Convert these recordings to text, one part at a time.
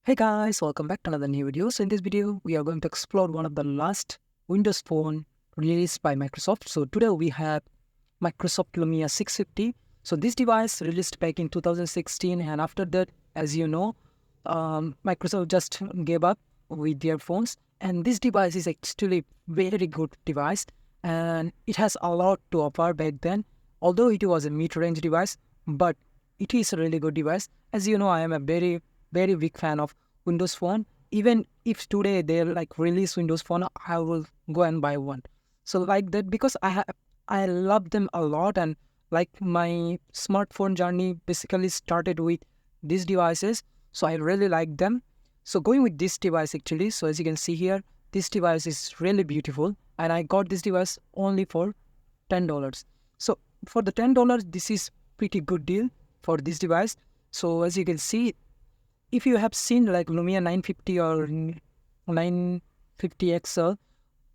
Hey guys, welcome back to another new video. So in this video, we are going to explore one of the last Windows Phone released by Microsoft. So today we have Microsoft Lumia 650. So this device released back in 2016, and after that, as you know, Microsoft just gave up with their phones. And this device is actually very good device, and it has a lot to offer back then. Although it was a mid-range device, but it is a really good device. As you know, I am a very big fan of Windows Phone. Even if today they like release Windows Phone, I will go and buy one. So like that because I love them a lot, and like my smartphone journey basically started with these devices. So I really like them. So going with this device actually, so as you can see here, this device is really beautiful, and I got this device only for $10. So for the $10, this is pretty good deal for this device. So as you can see, if you have seen like Lumia 950 or 950 XL,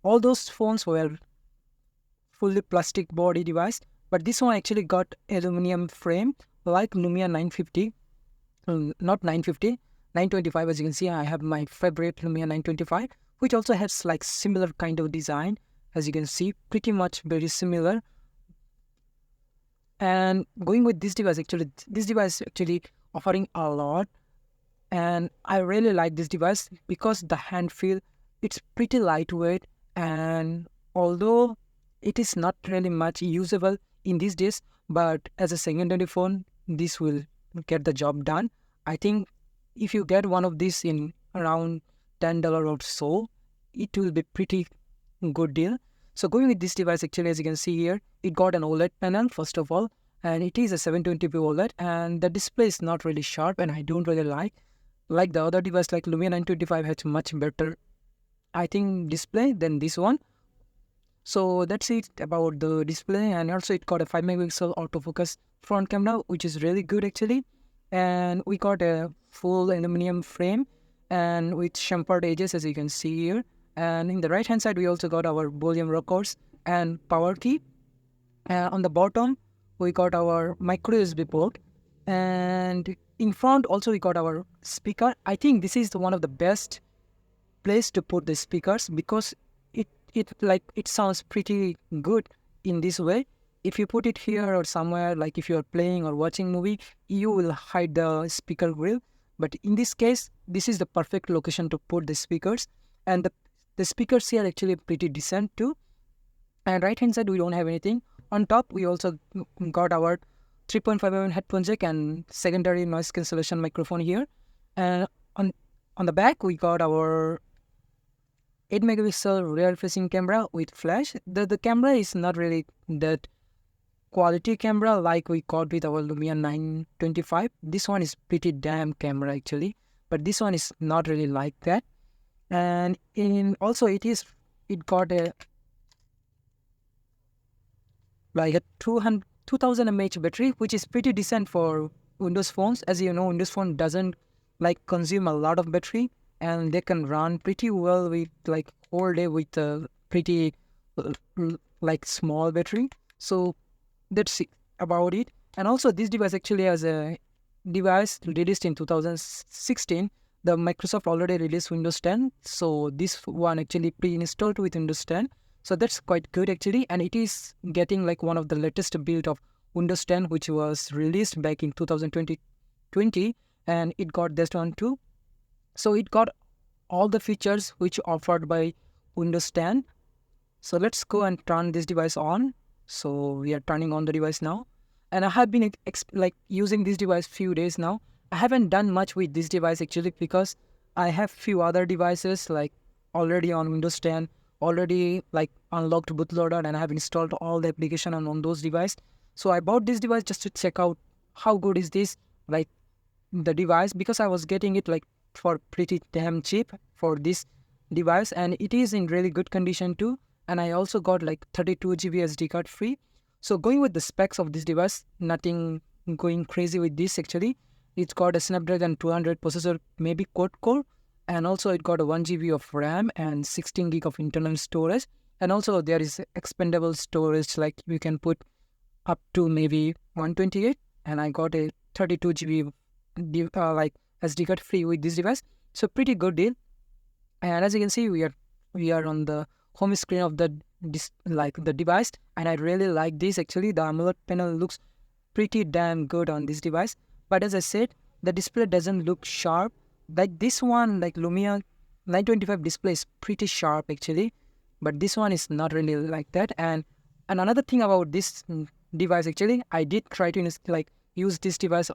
all those phones were fully plastic body device, but this one actually got aluminum frame like Lumia 950, not 950, 925. As you can see, I have my favorite Lumia 925, which also has like similar kind of design. As you can see, pretty much very similar. And going with this device, actually, this device actually offering a lot, and I really like this device because the hand feel, it's pretty lightweight, and although it is not really much usable in these days, but as a secondary phone, this will get the job done. I think if you get one of these in around $10 or so, it will be pretty good deal. So going with this device, actually, as you can see here, it got an OLED panel first of all, and it is a 720p OLED, and the display is not really sharp, and I don't really like the other device. Like Lumia 925 has much better, I think, display than this one. So that's it about the display, and also it got a 5 megapixel autofocus front camera, which is really good actually. And we got a full aluminum frame and with chamfered edges, as you can see here. And in the right hand side, we also got our volume rockers and power key. On the bottom, we got our micro USB port, and in front also we got our speaker. I think this is one of the best place to put the speakers because it sounds pretty good in this way. If you put it here or somewhere, like if you are playing or watching movie, you will hide the speaker grill. But in this case, this is the perfect location to put the speakers, and the speakers here actually pretty decent too. And right hand side, we don't have anything. On top, we also got our 3.5mm headphone jack and secondary noise cancellation microphone here. And on the back, we got our 8 megapixel rear facing camera with flash. The camera is not really that quality camera like we got with our Lumia 925. This one is pretty damn camera actually, but this one is not really like that. And in also it got a like a 2000 mAh battery, which is pretty decent for Windows phones. As you know, Windows phone doesn't like consume a lot of battery, and they can run pretty well with like all day with a pretty like small battery. So that's it about it. And also this device actually has a device released in 2016. The Microsoft already released Windows 10, so this one actually pre-installed with Windows 10. So that's quite good actually, and it is getting like one of the latest build of Windows 10, which was released back in 2020, and it got this one too. So it got all the features which offered by Windows 10. So let's go and turn this device on. So we are turning on the device now, and I have been like using this device few days now. I haven't done much with this device actually because I have few other devices like already on Windows 10, already like unlocked bootloader, and I have installed all the application on those devices. So I bought this device just to check out how good is this like the device, because I was getting it like for pretty damn cheap for this device, and it is in really good condition too. And I also got like 32 GB SD card free. So going with the specs of this device, nothing going crazy with this actually. It's got a Snapdragon 200 processor, maybe quad-core, and also it got a 1 GB of RAM and 16 gig of internal storage. And also there is expandable storage, like you can put up to maybe 128. And I got a 32 GB like SD card free with this device. So pretty good deal. And as you can see, we are on the home screen of the the device, and I really like this. Actually, the AMOLED panel looks pretty damn good on this device. But as I said, the display doesn't look sharp like this one. Like Lumia 925 display is pretty sharp actually, but this one is not really like that. And another thing about this device, actually, I did try to use this device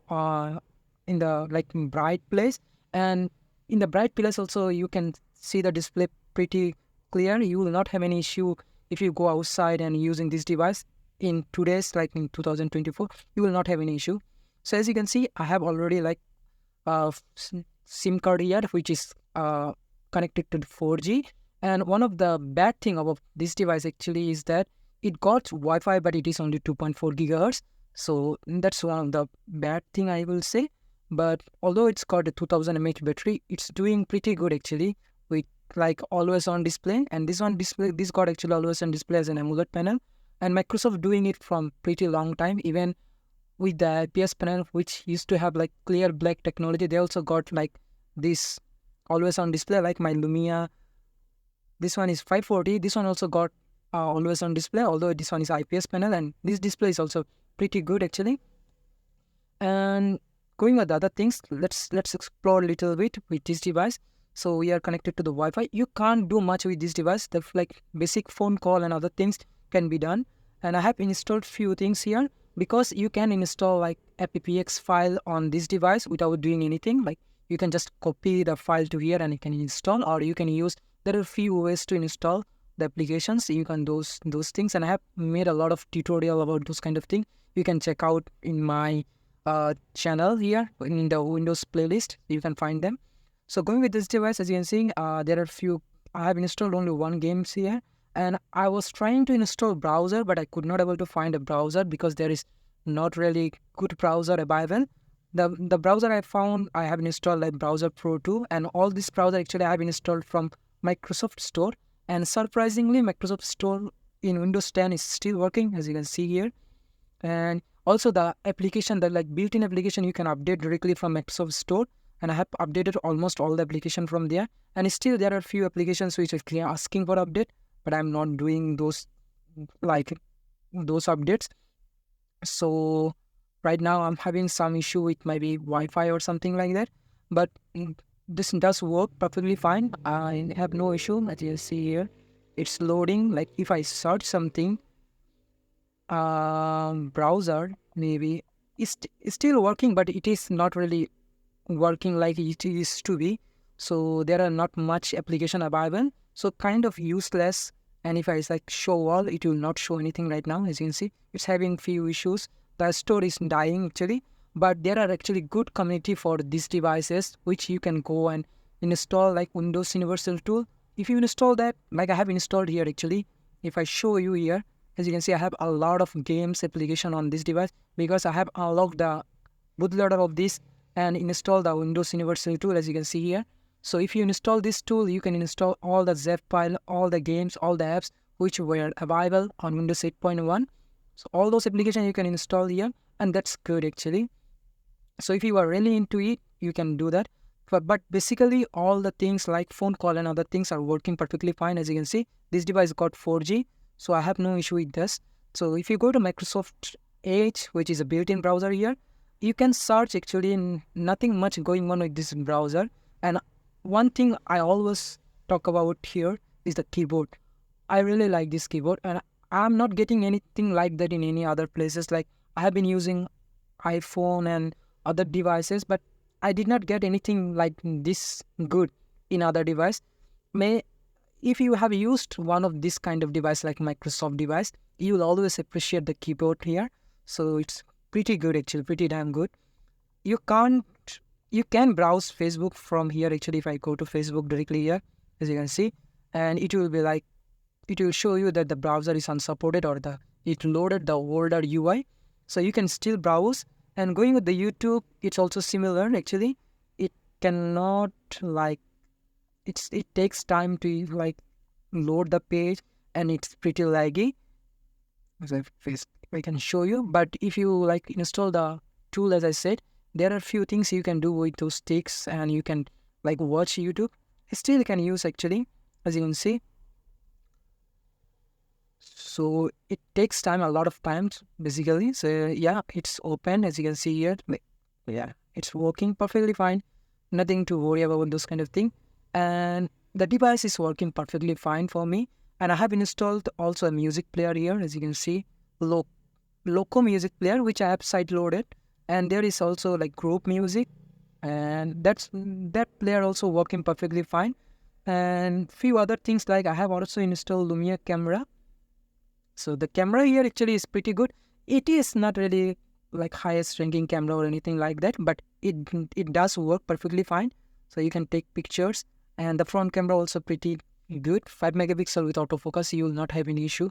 in the bright place, and in the bright place also you can see the display pretty clear. You will not have any issue if you go outside and using this device in today's, like in 2024, you will not have any issue. So as you can see, I have already SIM card here, which is connected to the 4G. And one of the bad thing about this device actually is that it got Wi-Fi, but it is only 2.4 gigahertz. So that's one of the bad thing I will say. But although it's got a 2000 mAh battery, it's doing pretty good actually with like always on display. And this got actually always on display as an AMOLED panel. And Microsoft doing it from pretty long time. Even with the IPS panel, which used to have like clear black technology, they also got like this always on display, like my Lumia. This one is 540. This one also got always on display, although this one is IPS panel, and this display is also pretty good actually. And going with the other things, let's explore a little bit with this device. So we are connected to the Wi-Fi. You can't do much with this device. The like basic phone call and other things can be done. And I have installed few things here, because you can install like appx file on this device without doing anything. Like you can just copy the file to here and you can install, or you can use, there are a few ways to install the applications. You can those things, and I have made a lot of tutorial about those kind of things. You can check out in my channel here in the Windows playlist. You can find them. So going with this device, as you can see, there are few. I have installed only one games here, and I was trying to install browser, but I could not able to find a browser because there is not really good browser available. The browser I found, I have installed like Browser Pro 2, and all this browser actually I have installed from Microsoft Store. And surprisingly, Microsoft Store in Windows 10 is still working, as you can see here. And also the application, the like built-in application, you can update directly from Microsoft Store. And I have updated almost all the application from there. And still there are a few applications which are asking for update, but I'm not doing those updates. So right now I'm having some issue with maybe Wi-Fi or something like that. But this does work perfectly fine. I have no issue. As you see here, it's loading. Like if I search something, browser maybe it's still working, but it is not really working like it used to be. So there are not much application available, so kind of useless. And if I like show all, it will not show anything right now. As you can see, it's having few issues. The store is dying actually, but there are actually good community for these devices, which you can go and install like Windows Universal Tool. If you install that, like I have installed here actually, if I show you here, as you can see, I have a lot of games application on this device because I have unlocked the bootloader of this and install the Windows Universal Tool, as you can see here. So if you install this tool, you can install all the zip file, all the games, all the apps which were available on Windows 8.1. So all those applications you can install here, and that's good actually. So if you are really into it, you can do that. But basically all the things like phone call and other things are working perfectly fine. As you can see, this device got 4G, so I have no issue with this. So if you go to Microsoft Edge, which is a built-in browser here, you can search actually, nothing much going on with this browser. And one thing I always talk about here is the keyboard. I really like this keyboard, and I'm not getting anything like that in any other places. Like I have been using iPhone and other devices, but I did not get anything like this good in other device. If you have used one of this kind of device like Microsoft device, you will always appreciate the keyboard here. So it's pretty good actually, pretty damn good. You can browse Facebook from here actually. If I go to Facebook directly here, as you can see, and it will be like, it will show you that the browser is unsupported, or it loaded the older UI. So you can still browse. And going with the YouTube, it's also similar actually. It cannot like, it takes time to like load the page, and it's pretty laggy. So if I can show you, but if you like install the tool, as I said, there are few things you can do with those sticks, and you can like watch YouTube. Still you can use actually, as you can see. So it takes time, a lot of times basically. So yeah, it's open as you can see here. Yeah, it's working perfectly fine. Nothing to worry about those kind of thing. And the device is working perfectly fine for me. And I have installed also a music player here, as you can see, Loco music player, which I have side loaded. And there is also like group music, and that player also working perfectly fine. And few other things, like I have also installed Lumia camera. So the camera here actually is pretty good. It is not really like highest ranking camera or anything like that, but it does work perfectly fine. So you can take pictures, and the front camera also pretty good. 5 megapixel with autofocus, you will not have any issue.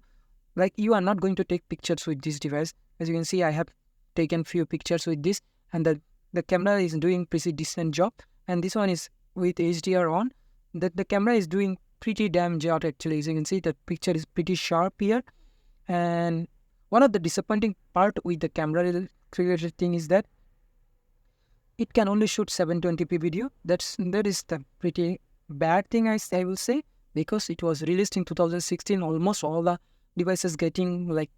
Like, you are not going to take pictures with this device. As you can see, I have taken few pictures with this, and the camera is doing pretty decent job. And this one is with HDR on. The camera is doing pretty damn job actually. As you can see, the picture is pretty sharp here. And one of the disappointing part with the camera related thing is that it can only shoot 720p video. That is the pretty bad thing, I will say, because it was released in 2016. Almost all the devices getting like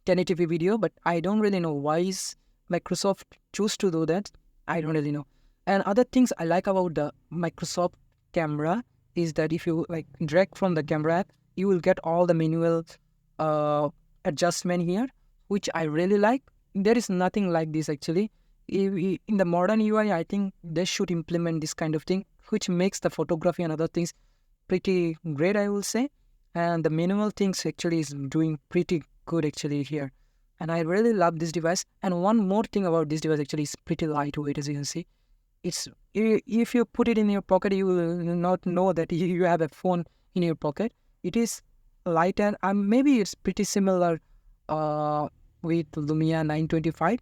1080p video, but I don't really know why is Microsoft choose to do that. I don't really know. And other things I like about the Microsoft camera is that if you like drag from the camera app, you will get all the manual adjustment here, which I really like. There is nothing like this actually. In the modern UI, I think they should implement this kind of thing, which makes the photography and other things pretty great, I will say. And the manual things actually is doing pretty good actually here. And I really love this device. And one more thing about this device actually is pretty lightweight, as you can see. It's, if you put it in your pocket, you will not know that you have a phone in your pocket. It is light, and maybe it's pretty similar with Lumia 925.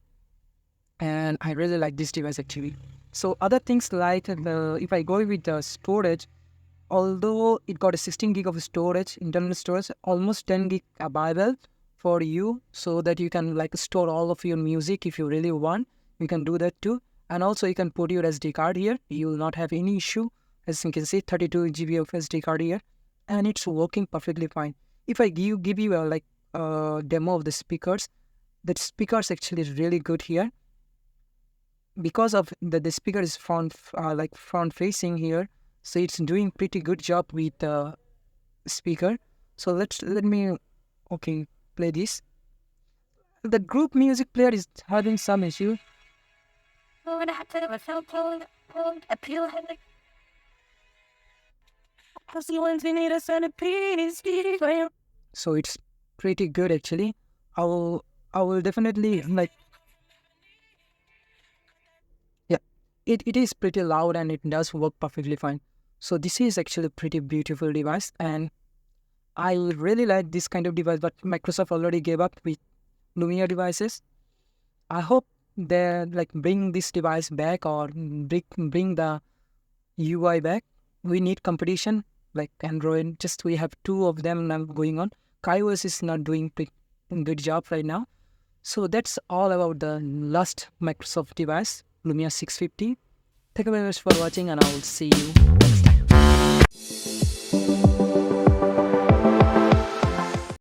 And I really like this device actually. So other things like if I go with the storage, although it got a 16 gig of storage, internal storage, almost 10 gig available for you, so that you can like store all of your music if you really want. You can do that too. And also you can put your SD card here. You will not have any issue. As you can see, 32 GB of SD card here, and it's working perfectly fine. If I give you a demo of the speakers, the speakers actually is really good here, because of the speaker is front facing here, so it's doing pretty good job with the speaker. So let me play this. The group music player is having some issue. So it's pretty good actually. I will definitely like. Yeah, it is pretty loud, and it does work perfectly fine. So this is actually a pretty beautiful device, and I really like this kind of device, but Microsoft already gave up with Lumia devices. I hope they like bring this device back, or bring the UI back. We need competition like Android. Just we have two of them now going on. iOS is not doing good job right now. So that's all about the last Microsoft device, Lumia 650. Thank you very much for watching, and I will see you next time.